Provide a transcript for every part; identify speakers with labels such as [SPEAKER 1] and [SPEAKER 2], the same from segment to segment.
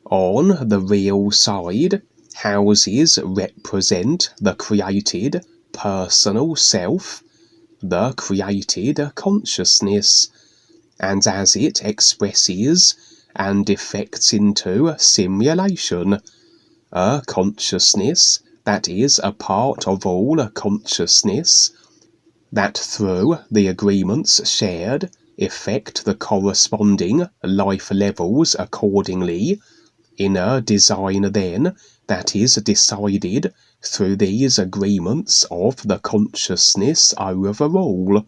[SPEAKER 1] On the real side, houses represent the created personal self, the created consciousness, and as it expresses and defects into simulation, a consciousness that is a part of all consciousness, that through the agreements shared effect the corresponding life levels accordingly, in a design then that is decided through these agreements of the consciousness overall.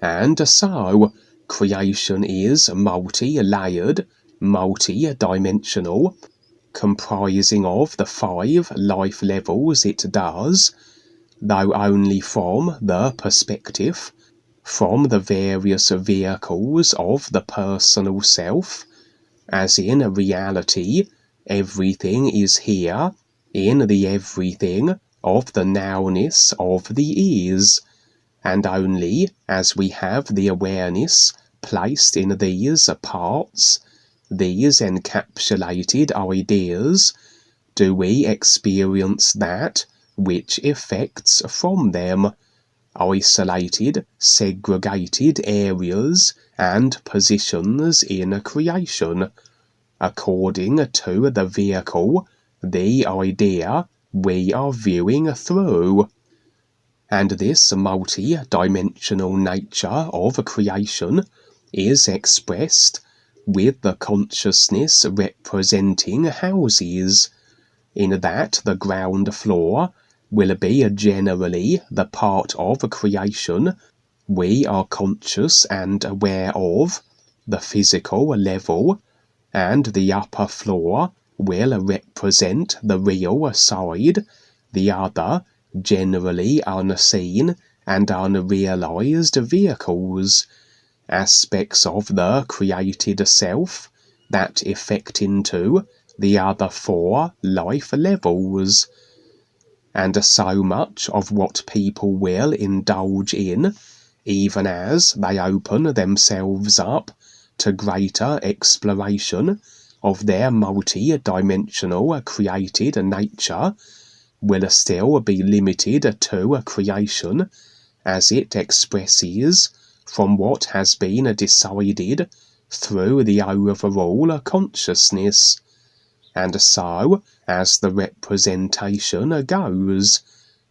[SPEAKER 1] And so, creation is multi-layered, multi-dimensional, comprising of the 5 life levels it does, though only from the perspective, from the various vehicles of the personal self, as in reality everything is here in the everything of the nowness of the is, and only as we have the awareness placed in these parts, these encapsulated ideas, do we experience that which effects from them, isolated, segregated areas and positions in creation, according to the vehicle, the idea we are viewing through. And this multi-dimensional nature of creation is expressed with the consciousness representing houses, in that the ground floor will be generally the part of creation we are conscious and aware of, the physical level, and the upper floor will represent the real side, the other generally unseen and unrealized vehicles, aspects of the created self that effect into the other 4 life levels. And so much of what people will indulge in, even as they open themselves up to greater exploration of their multi-dimensional created nature, will still be limited to creation as it expresses from what has been decided through the overall consciousness. And so, as the representation goes,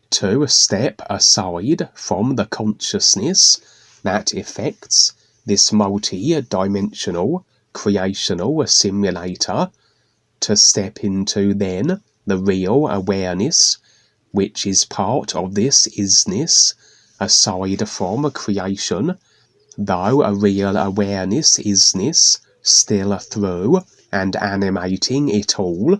[SPEAKER 1] to step aside from the consciousness that effects this multi-dimensional creational simulator, to step into then the real awareness, which is part of this isness, aside from creation, though a real awareness isness still through and animating it all,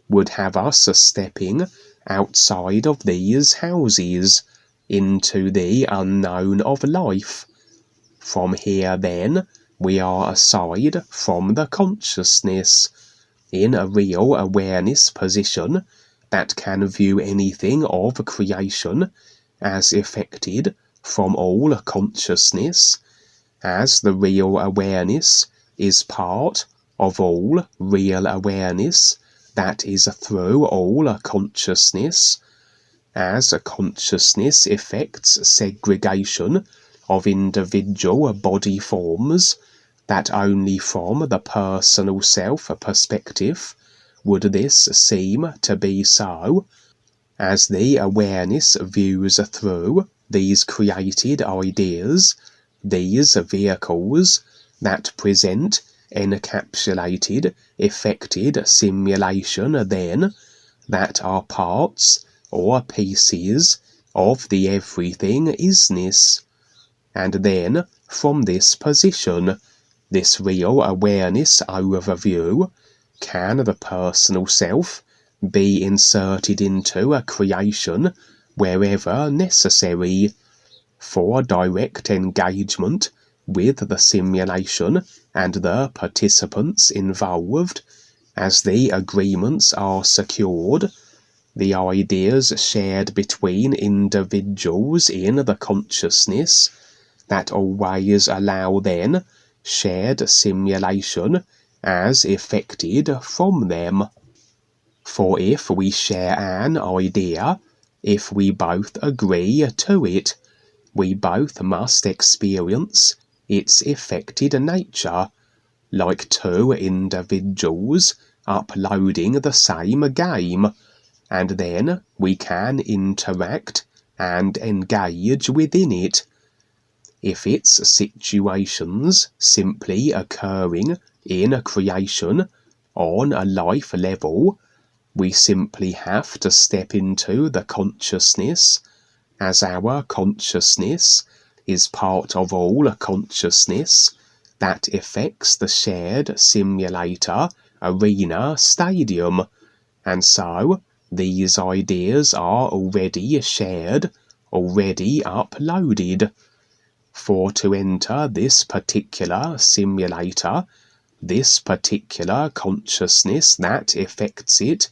[SPEAKER 1] would have us stepping outside of these houses into the unknown of life. From here then we are aside from the consciousness, in a real awareness position that can view anything of creation as effected from all consciousness, as the real awareness is part of all real awareness that is through all consciousness, as a consciousness effects segregation of individual body forms, that only from the personal self perspective would this seem to be so, as the awareness views through these created ideas, these vehicles that present encapsulated, effected simulation then, that are parts or pieces of the everything isness. And then, from this position, this real awareness overview, can the personal self be inserted into a creation wherever necessary, for direct engagement with the simulation and the participants involved, as the agreements are secured, the ideas shared between individuals in the consciousness, that always allow then shared simulation as effected from them. For if we share an idea, if we both agree to it, we both must experience its effected nature, like two individuals uploading the same game, and then we can interact and engage within it. If its situations simply occurring in a creation on a life level, we simply have to step into the consciousness, as our consciousness is part of all consciousness that affects the shared simulator arena stadium, and so these ideas are already shared, already uploaded. For to enter this particular simulator, this particular consciousness that affects it,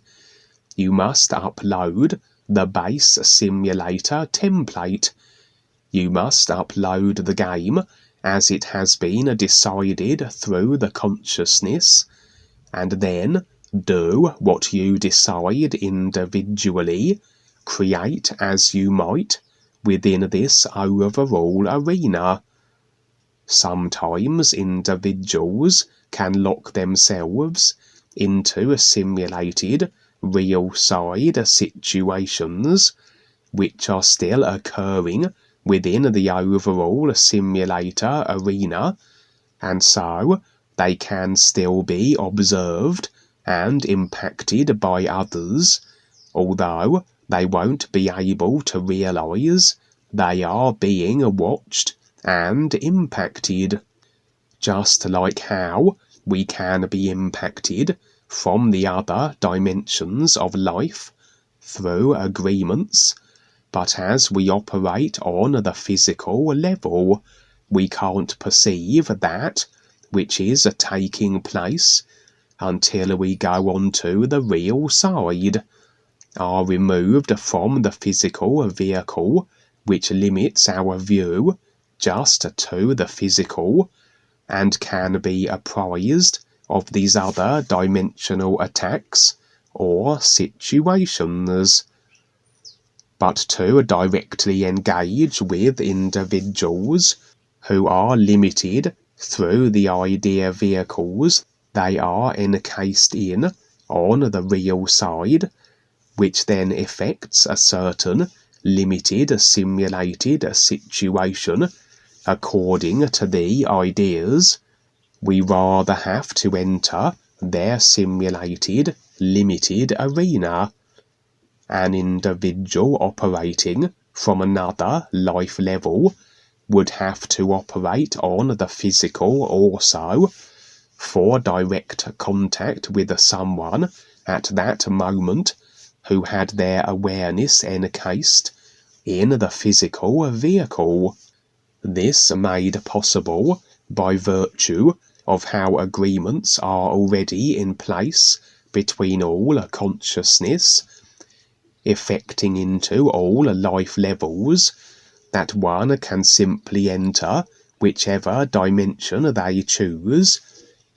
[SPEAKER 1] you must upload the base simulator template. You must upload the game as it has been decided through the consciousness, and then do what you decide individually, create as you might within this overall arena. Sometimes individuals can lock themselves into simulated real side situations which are still occurring within the overall simulator arena, and so they can still be observed and impacted by others, although they won't be able to realize they are being watched and impacted. Just like how we can be impacted from the other dimensions of life through agreements, but as we operate on the physical level, we can't perceive that which is taking place until we go onto the real side, are removed from the physical vehicle which limits our view just to the physical, and can be apprised of these other dimensional attacks or situations. But to directly engage with individuals who are limited through the idea vehicles they are encased in on the real side, which then affects a certain limited simulated situation according to the ideas, we rather have to enter their simulated limited arena. An individual operating from another life level would have to operate on the physical also, for direct contact with someone at that moment who had their awareness encased in the physical vehicle. This made possible by virtue of how agreements are already in place between all consciousness, effecting into all life levels, that one can simply enter whichever dimension they choose,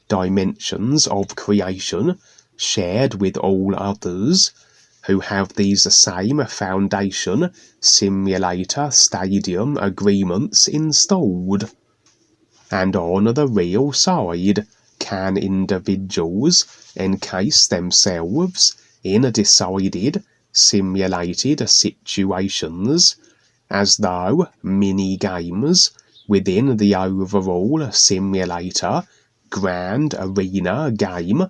[SPEAKER 1] dimensions of creation shared with all others who have these same foundation simulator stadium agreements installed. And on the real side, can individuals encase themselves in decided simulated situations as though mini-games within the overall simulator grand arena game,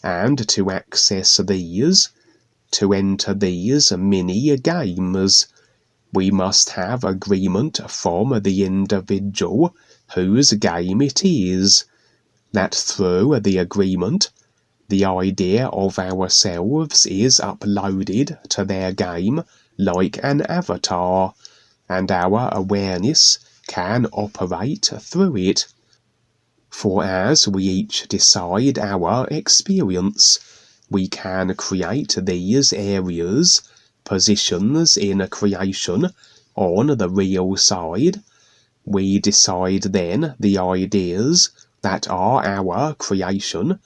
[SPEAKER 1] and to access these, to enter these mini-games, we must have agreement from the individual whose game it is, that through the agreement the idea of ourselves is uploaded to their game like an avatar, and our awareness can operate through it. For as we each decide our experience, we can create these areas, positions in a creation on the real side. We decide then the ideas that are our creation,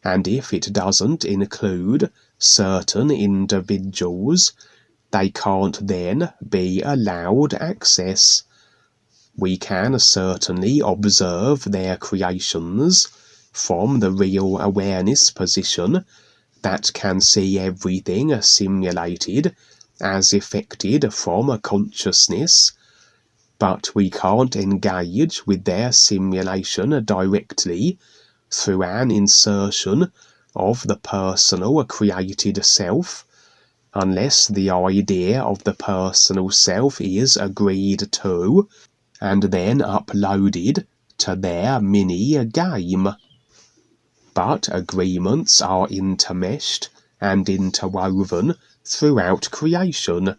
[SPEAKER 1] and if it doesn't include certain individuals, they can't then be allowed access. We can certainly observe their creations from the real awareness position that can see everything simulated as effected from a consciousness, but we can't engage with their simulation directly through an insertion of the personal created self, unless the idea of the personal self is agreed to and then uploaded to their mini-game. But agreements are intermeshed and interwoven throughout creation,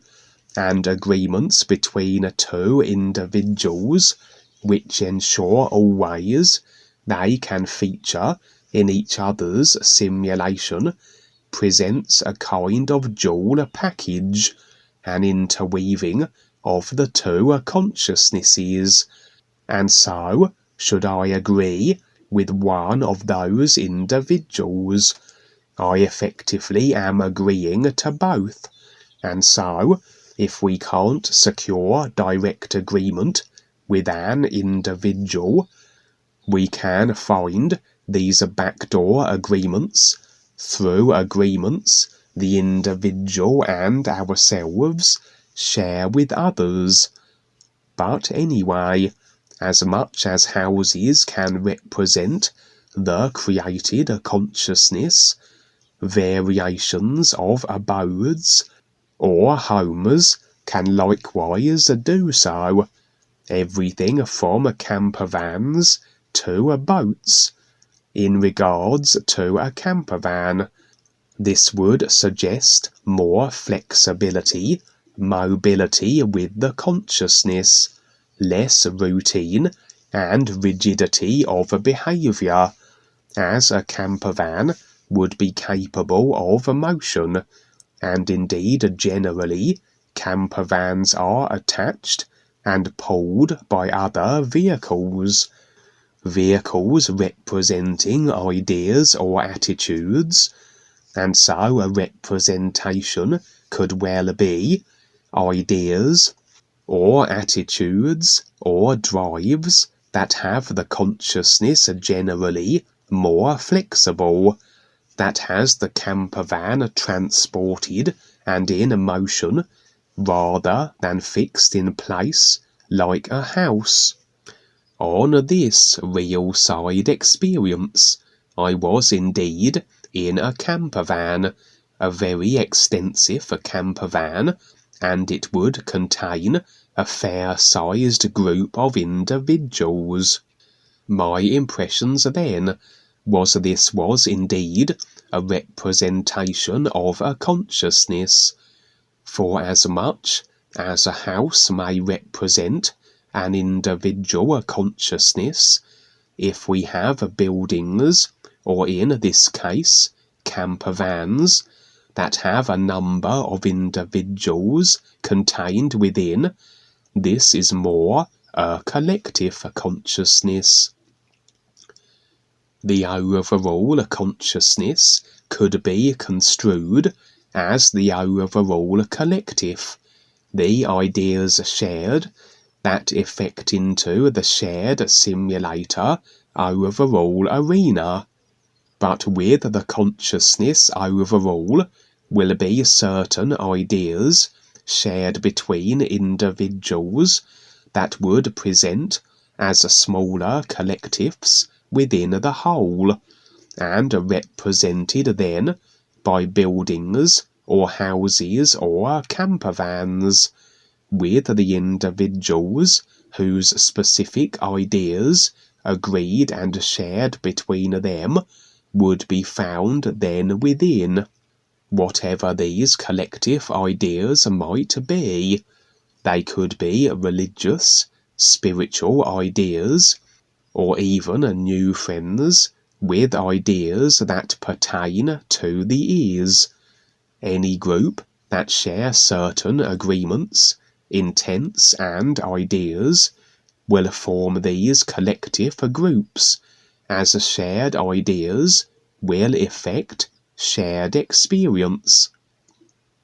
[SPEAKER 1] and agreements between two individuals which ensure always they can feature in each other's simulation presents a kind of dual package, an interweaving of the two consciousnesses, and so, should I agree with one of those individuals, I effectively am agreeing to both, and so, if we can't secure direct agreement with an individual, we can find these backdoor agreements through agreements the individual and ourselves share with others. But anyway, as much as houses can represent the created consciousness, variations of abodes or homes can likewise do so, everything from camper vans to boats. In regards to a camper van, this would suggest more flexibility, mobility with the consciousness, less routine and rigidity of behaviour, as a camper van would be capable of motion, and indeed generally camper vans are attached and pulled by other vehicles representing ideas or attitudes, and so a representation could well be ideas or attitudes or drives that have the consciousness generally more flexible, that has the camper van transported and in motion rather than fixed in place like a house. On this real side experience, I was indeed in a camper van, a very extensive camper van, and it would contain a fair-sized group of individuals. My impressions then was this was indeed a representation of a consciousness, for as much as a house may represent an individual consciousness, if we have buildings, or in this case camper vans, that have a number of individuals contained within, this is more a collective consciousness. The overall consciousness could be construed as the overall collective, the ideas shared that effect into the shared simulator overall arena. But with the consciousness overall will be certain ideas shared between individuals that would present as smaller collectives within the whole, and represented then by buildings or houses or camper vans, with the individuals whose specific ideas agreed and shared between them would be found then within, whatever these collective ideas might be. They could be religious, spiritual ideas, or even new friends with ideas that pertain to the ears. Any group that share certain agreements, intents and ideas will form these collective groups, as shared ideas will affect shared experience.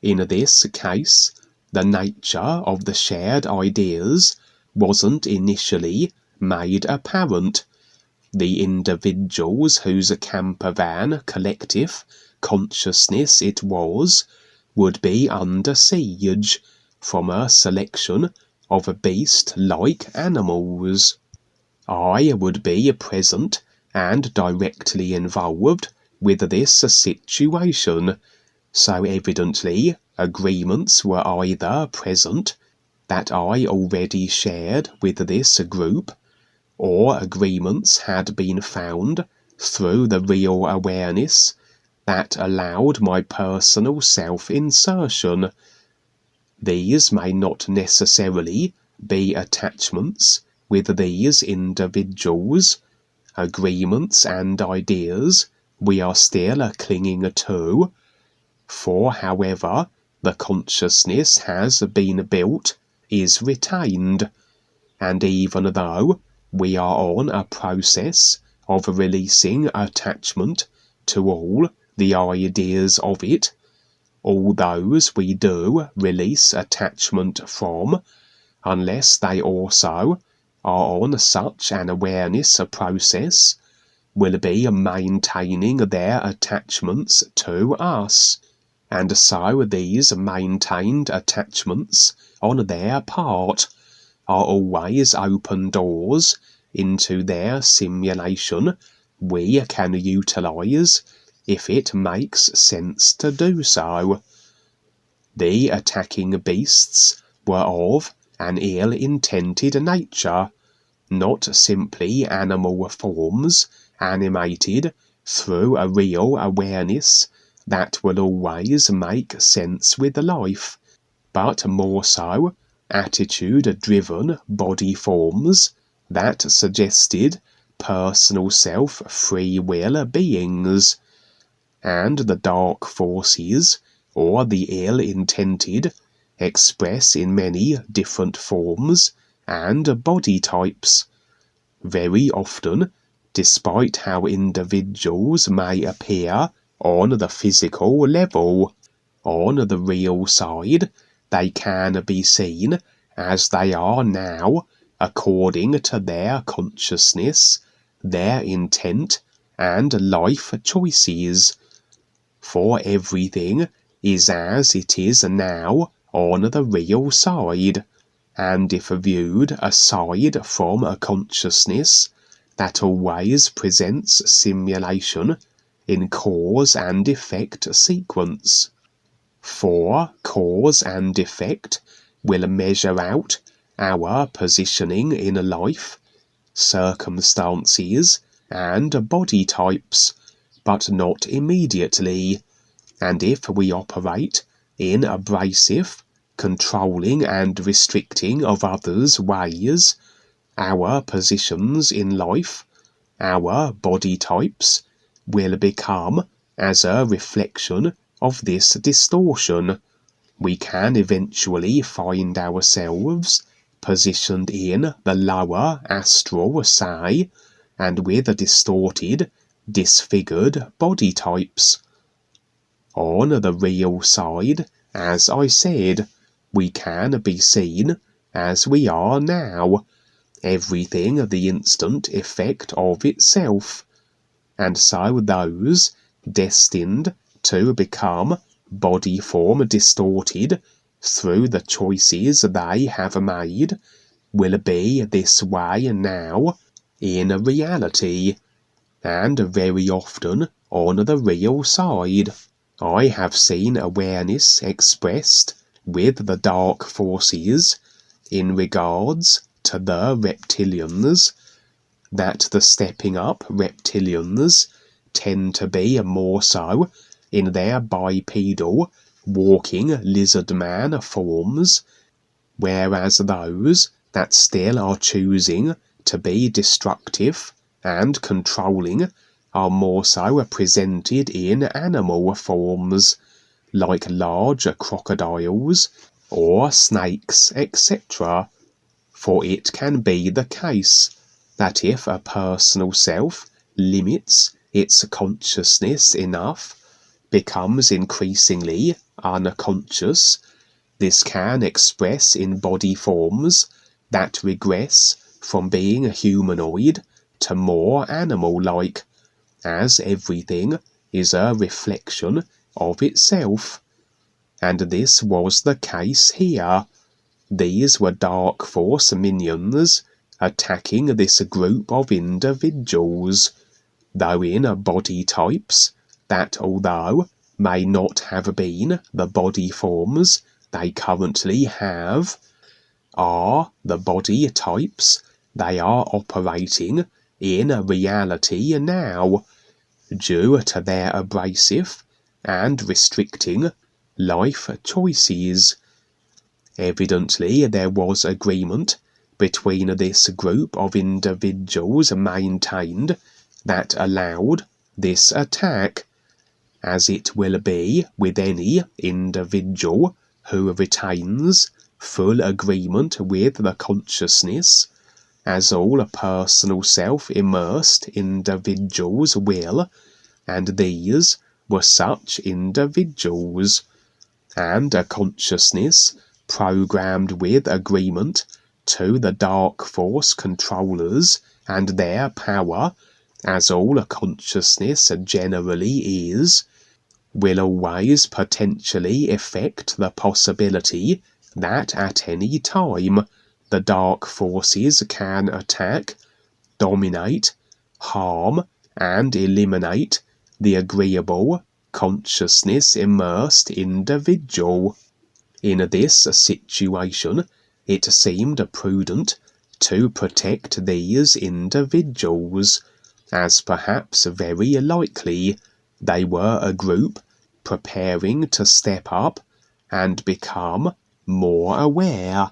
[SPEAKER 1] In this case, the nature of the shared ideas wasn't initially made apparent. The individuals whose campervan collective consciousness it was would be under siege from a selection of beast-like animals. I would be present and directly involved with this situation, so evidently agreements were either present that I already shared with this group, or agreements had been found through the real awareness that allowed my personal self-insertion. These may not necessarily be attachments with these individuals, agreements and ideas we are still clinging to, for however the consciousness has been built is retained, and even though we are on a process of releasing attachment to all the ideas of it, all those we do release attachment from, unless they also are on such an awareness process, will be maintaining their attachments to us, and so these maintained attachments on their part are always open doors into their simulation we can utilize if it makes sense to do so. The attacking beasts were of an ill-intended nature, not simply animal forms animated through a real awareness that will always make sense with life, but more so attitude-driven body forms that suggested personal self-free will beings, and the dark forces, or the ill-intended, express in many different forms and body types. Very often, despite how individuals may appear on the physical level, on the real side, they can be seen as they are now according to their consciousness, their intent, and life choices. For everything is as it is now on the real side, and if viewed aside from a consciousness that always presents simulation in cause and effect sequence. For cause and effect will measure out our positioning in life, circumstances, and body types, but not immediately, and if we operate in abrasive, controlling and restricting of others' ways, our positions in life, our body types, will become as a reflection of this distortion. We can eventually find ourselves positioned in the lower astral, say, and with distorted, disfigured body types. On the real side, as I said, we can be seen as we are now, everything the instant effect of itself, and so those destined to become body form distorted through the choices they have made will be this way now in reality, and very often on the real side. I have seen awareness expressed with the dark forces in regards to the reptilians, that the stepping up reptilians tend to be more so in their bipedal, walking lizard man forms, whereas those that still are choosing to be destructive and controlling are more so presented in animal forms, like large crocodiles or snakes, etc. For it can be the case that if a personal self limits its consciousness enough, becomes increasingly unconscious, this can express in body forms that regress from being humanoid to more animal-like, as everything is a reflection of itself. And this was the case here. These were Dark Force minions attacking this group of individuals, though in body types that, although may not have been the body forms they currently have, are the body types they are operating in reality now, due to their abrasive and restricting life choices. Evidently there was agreement between this group of individuals maintained that allowed this attack, as it will be with any individual who retains full agreement with the consciousness, as all personal self-immersed individuals will, and these were such individuals, and a consciousness programmed with agreement to the Dark Force controllers and their power, as all consciousness generally is, will always potentially effect the possibility that at any time the Dark Forces can attack, dominate, harm, and eliminate the agreeable, consciousness-immersed individual. In this situation, it seemed prudent to protect these individuals, as perhaps very likely they were a group preparing to step up and become more aware.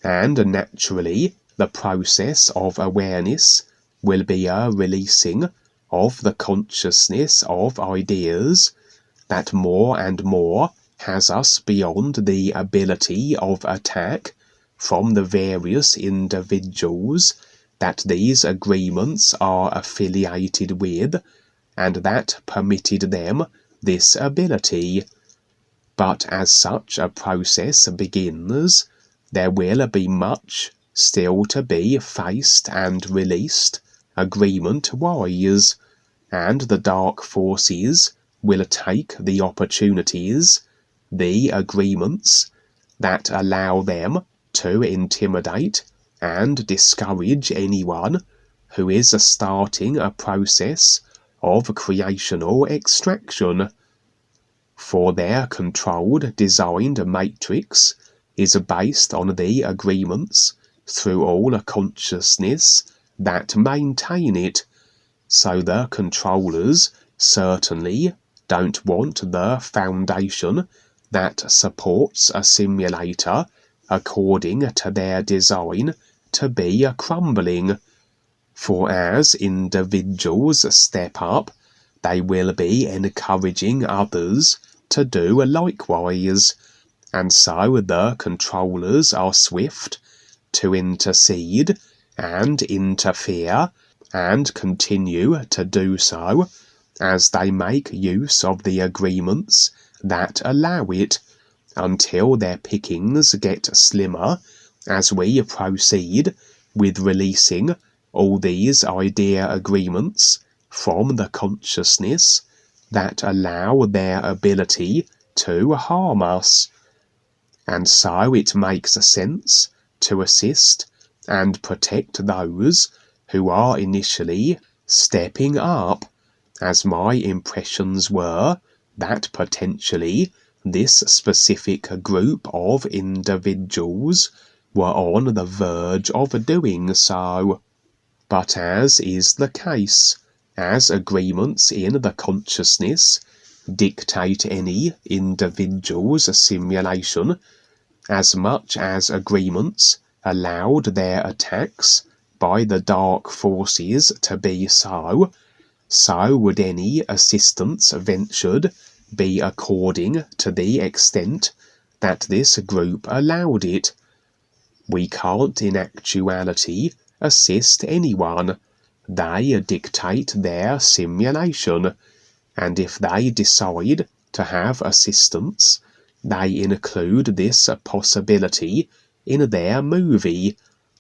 [SPEAKER 1] And naturally, the process of awareness will be a releasing of the consciousness of ideas that more and more has us beyond the ability of attack from the various individuals that these agreements are affiliated with, and that permitted them this ability. But as such a process begins, there will be much still to be faced and released, agreement-wise, and the Dark Forces will take the opportunities, the agreements, that allow them to intimidate and discourage anyone who is starting a process of creational extraction. For their controlled, designed matrix is based on the agreements through all consciousness that maintain it, so the controllers certainly don't want the foundation that supports a simulator according to their design to be crumbling. For as individuals step up, they will be encouraging others to do likewise, and so the controllers are swift to intercede and interfere, and continue to do so as they make use of the agreements that allow it, until their pickings get slimmer as we proceed with releasing all these idea agreements from the consciousness that allow their ability to harm us. And so it makes sense to assist and protect those who are initially stepping up, as my impressions were that potentially this specific group of individuals were on the verge of doing so. But as is the case, as agreements in the consciousness dictate any individual's simulation, as much as agreements allowed their attacks by the Dark Forces to be so, so would any assistance ventured be according to the extent that this group allowed it. We can't in actuality assist anyone, they dictate their simulation, and if they decide to have assistance, they include this possibility in their movie,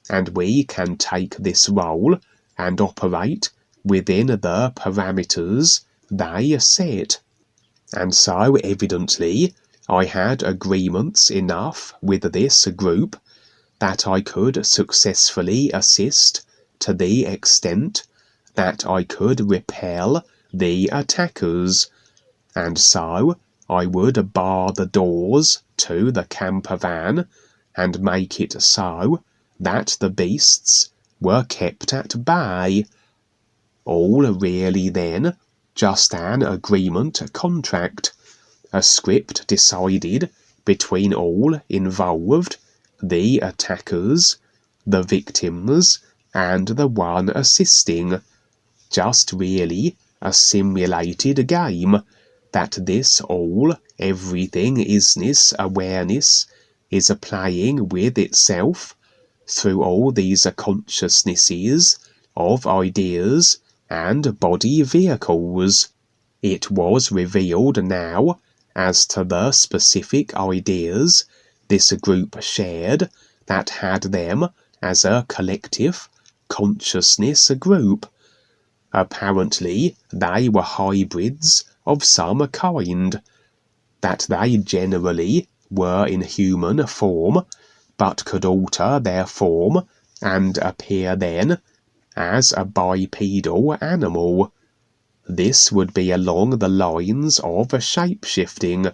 [SPEAKER 1] and we can take this role and operate within the parameters they set. And so, evidently, I had agreements enough with this group that I could successfully assist to the extent that I could repel the attackers, and so I would bar the doors to the camper van and make it so that the beasts were kept at bay. All really then just an agreement contract, a script decided between all involved, the attackers, the victims, and the one assisting, just really a simulated game that this all everything isness awareness is playing with itself through all these consciousnesses of ideas and body vehicles. It was revealed now as to the specific ideas this group shared that had them as a collective consciousness group. Apparently they were hybrids of some kind, that they generally were in human form, but could alter their form and appear then as a bipedal animal. This would be along the lines of shape-shifting,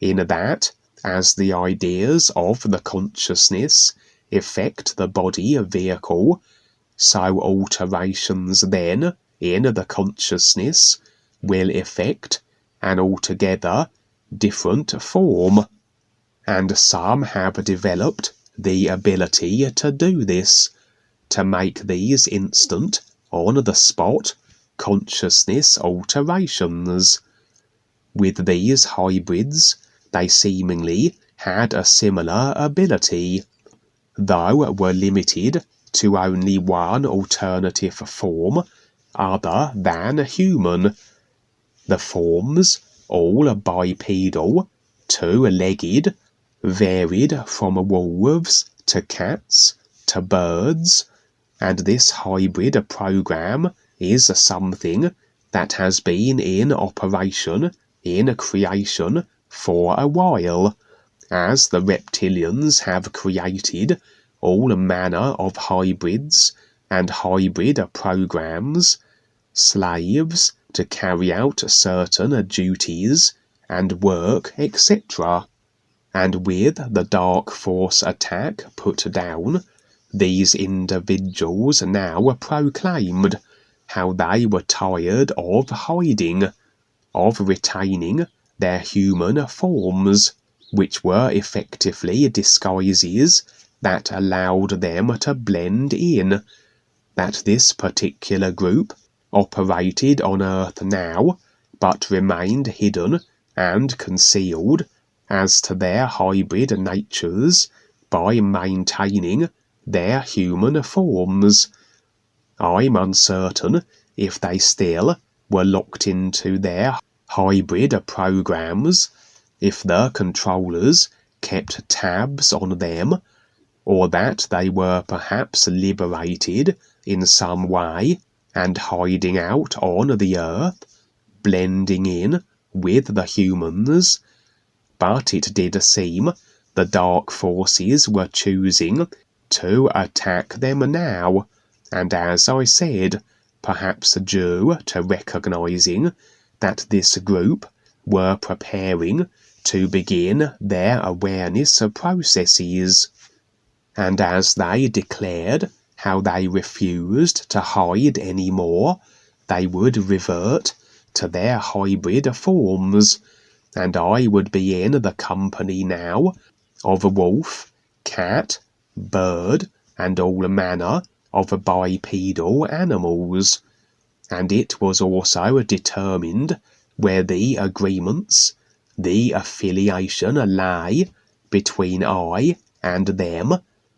[SPEAKER 1] in that, as the ideas of the consciousness affect the body vehicle, so alterations then in the consciousness will affect an altogether different form, and some have developed the ability to do this, to make these instant, on-the-spot consciousness alterations. With these hybrids, they seemingly had a similar ability, though were limited to only one alternative form other than human. The forms, all bipedal, two-legged, varied from wolves to cats to birds, and this hybrid program is something that has been in operation in creation for a while, as the reptilians have created all manner of hybrids and hybrid programs, slaves to carry out certain duties and work, etc. And with the dark force attack put down, these individuals now proclaimed how they were tired of hiding, of retaining their human forms, which were effectively disguises that allowed them to blend in, that this particular group operated on Earth now, but remained hidden and concealed as to their hybrid natures by maintaining their human forms. I'm uncertain if they still were locked into their hybrid programs, if the controllers kept tabs on them, or that they were perhaps liberated in some way and hiding out on the Earth, blending in with the humans. But it did seem the dark forces were choosing to attack them now, and as I said, perhaps due to recognizing that this group were preparing to begin their awareness processes, and as they declared how they refused to hide any more, they would revert to their hybrid forms, and I would be in the company now of a wolf, cat, bird, and all manner of bipedal animals, and it was also determined where the agreements, the affiliation lay between I and them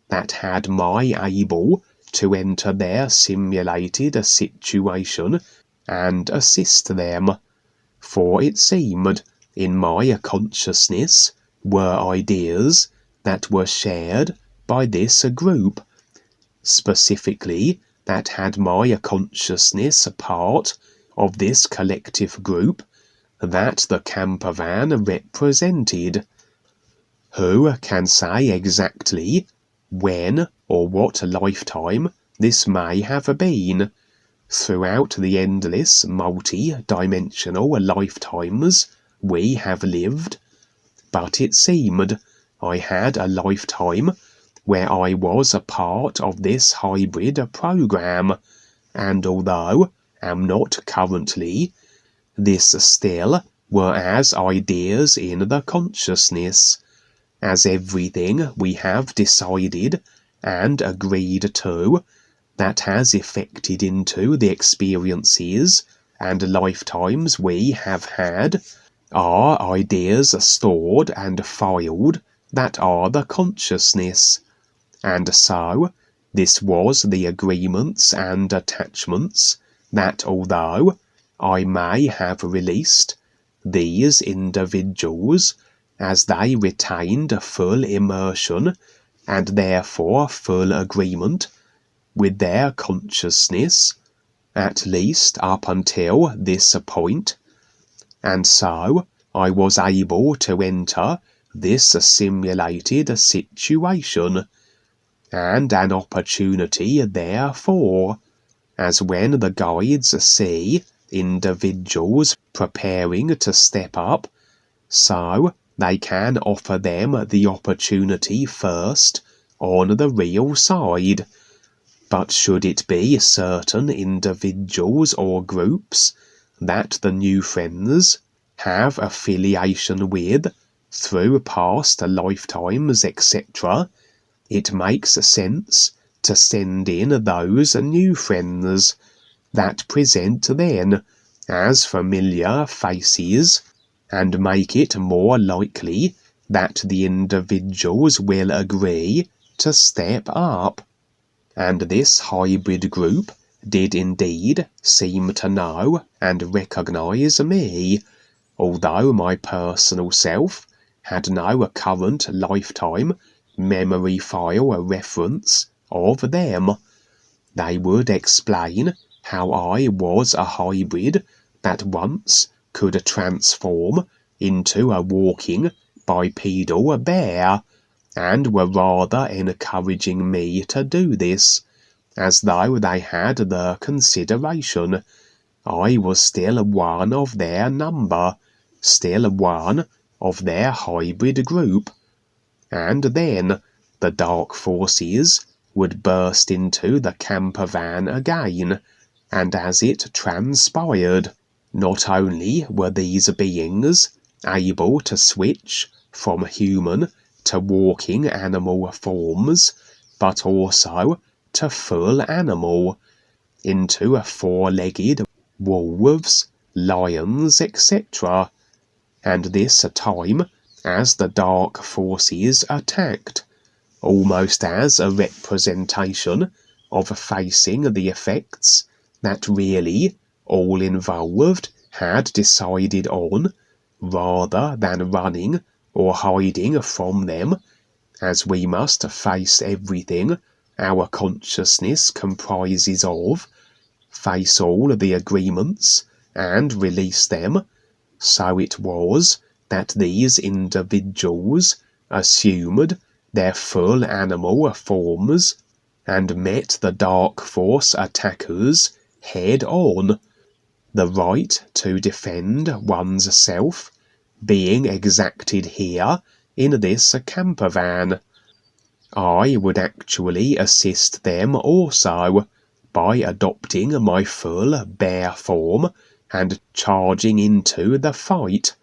[SPEAKER 1] that had my able to enter their simulated situation and assist them, for it seemed in my consciousness were ideas that were shared by this group, specifically that had my consciousness a part of this collective group that the camper van represented. Who can say exactly when or what lifetime this may have been, throughout the endless multi-dimensional lifetimes we have lived, but it seemed I had a lifetime where I was a part of this hybrid program, and although am not currently, this still were as ideas in the consciousness, as everything we have decided and agreed to that has affected into the experiences and lifetimes we have had are ideas stored and filed that are the consciousness. And so, this was the agreements and attachments that although I may have released these individuals as they retained full immersion and therefore full agreement with their consciousness, at least up until this point, and so I was able to enter this simulated situation, and an opportunity therefore, as when the guides see individuals preparing to step up, so they can offer them the opportunity first on the real side. But should it be certain individuals or groups that the new friends have affiliation with through past lifetimes, etc., it makes sense to send in those new friends that present then as familiar faces, and make it more likely that the individuals will agree to step up. And this hybrid group did indeed seem to know and recognize me, although my personal self had no current lifetime memory file reference of them. They would explain how I was a hybrid that once could transform into a walking bipedal bear, and were rather encouraging me to do this, as though they had the consideration I was still one of their number, still one of their hybrid group. And then the dark forces would burst into the camper van again, and as it transpired, not only were these beings able to switch from human to walking animal forms, but also to full animal, into four-legged wolves, lions, etc., and this time as the dark forces attacked, almost as a representation of facing the effects that really all involved had decided on, rather than running or hiding from them, as we must face everything our consciousness comprises of, face all the agreements and release them. So it was that these individuals assumed their full animal forms and met the dark force attackers head on, the right to defend one's self being exacted here in this camper van. I would actually assist them also by adopting my full bear form and charging into the fight.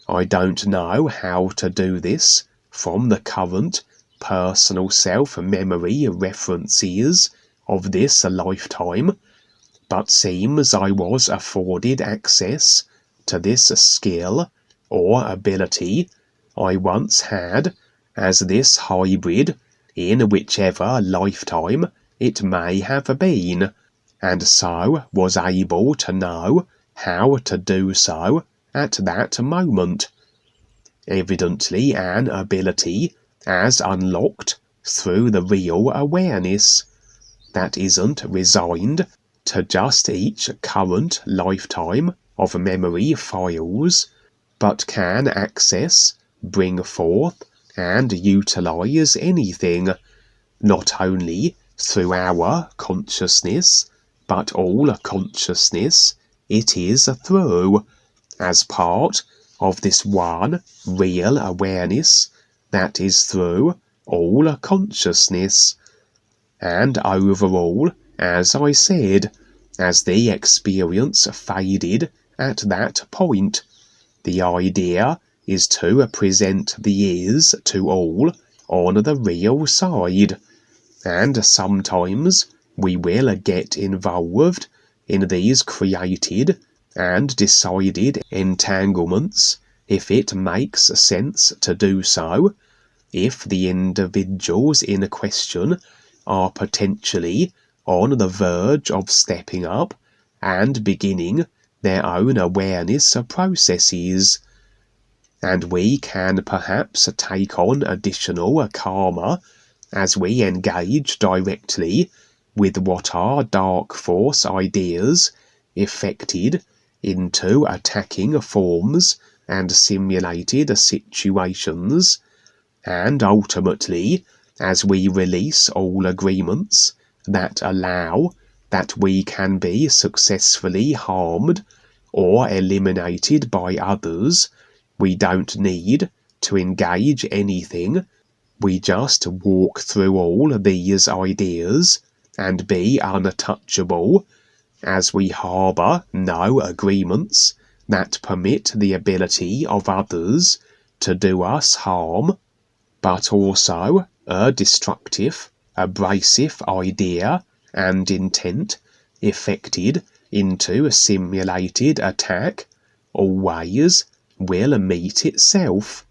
[SPEAKER 1] I don't know how to do this from the current personal self-memory references of this lifetime, but seems I was afforded access to this skill or ability I once had as this hybrid in whichever lifetime it may have been, and so was able to know how to do so at that moment. Evidently an ability as unlocked through the real awareness that isn't resigned to just each current lifetime of memory files, but can access, bring forth, and utilize anything, not only through our consciousness, but all consciousness it is through, as part of this one real awareness that is through all consciousness. And overall, as I said, as the experience faded at that point, the idea is to present the is to all on the real side, and sometimes we will get involved in these created and decided entanglements if it makes sense to do so, if the individuals in question are potentially on the verge of stepping up and beginning their own awareness processes, and we can perhaps take on additional karma as we engage directly with what are dark force ideas effected into attacking forms and simulated situations, and ultimately as we release all agreements that allow that we can be successfully harmed or eliminated by others, we don't need to engage anything. We just walk through all these ideas and be untouchable, as we harbour no agreements that permit the ability of others to do us harm, but also a destructive, abrasive idea and intent effected into a simulated attack always will meet itself.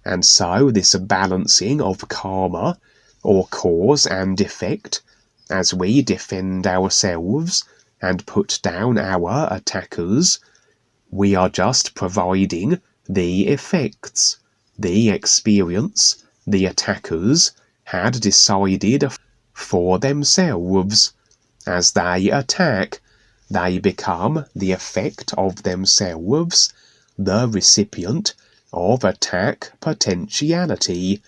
[SPEAKER 1] And so this balancing of karma, or cause and effect, as we defend ourselves and put down our attackers, we are just providing the effects, the experience the attackers had decided for themselves. As they attack, they become the effect of themselves, the recipient of attack potentiality.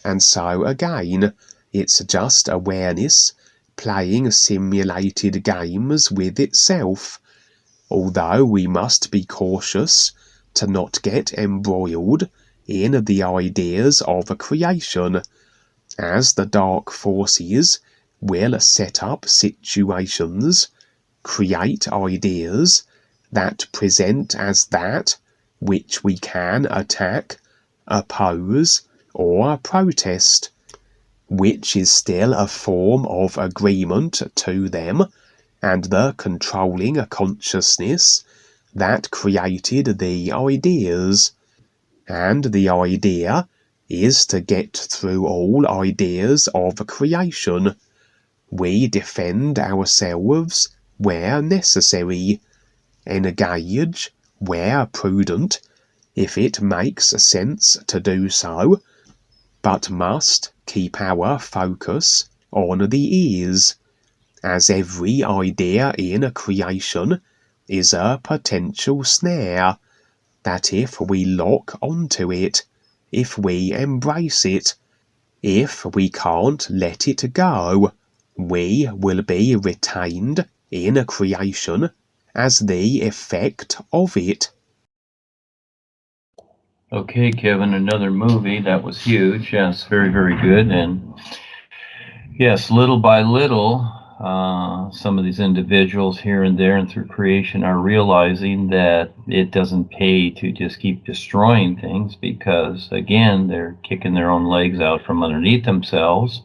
[SPEAKER 1] And so again, it's just awareness playing simulated games with itself, although we must be cautious to not get embroiled in the ideas of a creation, as the dark forces will set up situations, create ideas that present as that which we can attack, oppose, or protest, which is still a form of agreement to them and the controlling consciousness that created the ideas. And the idea is to get through all ideas of creation. We defend ourselves where necessary, engage where prudent, if it makes sense to do so, but must keep our focus on the ease, as every idea in a creation is a potential snare, that if we lock onto it, if we embrace it, if we can't let it go, we will be retained in a creation as the effect of it.
[SPEAKER 2] Okay, Kevin, another movie that was huge. Yes, very, very good. And yes, little by little, some of these individuals here and there and through creation are realizing that it doesn't pay to just keep destroying things, because again, they're kicking their own legs out from underneath themselves,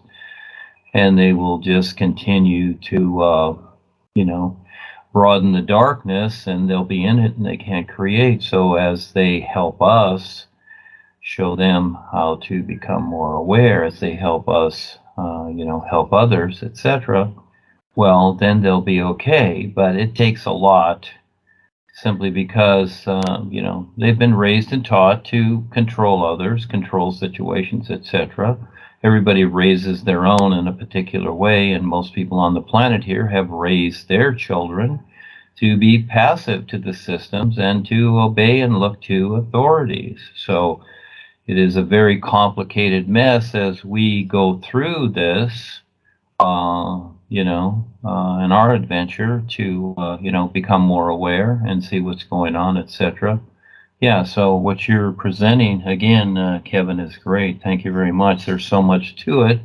[SPEAKER 2] and they will just continue to broaden the darkness, and they'll be in it and they can't create. So as they help us show them how to become more aware, as they help us help others, etc., well, then they'll be okay. But it takes a lot, simply because, they've been raised and taught to control others, control situations, etc. Everybody raises their own in a particular way, and most people on the planet here have raised their children to be passive to the systems and to obey and look to authorities. So it is a very complicated mess as we go through this, in our adventure to, become more aware and see what's going on, etc. Yeah, so what you're presenting, again, Kevin, is great. Thank you very much. There's so much to it,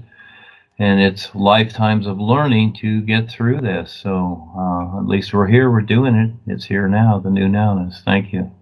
[SPEAKER 2] and it's lifetimes of learning to get through this. So at least we're here, we're doing it. It's here now, the new nowness. Thank you.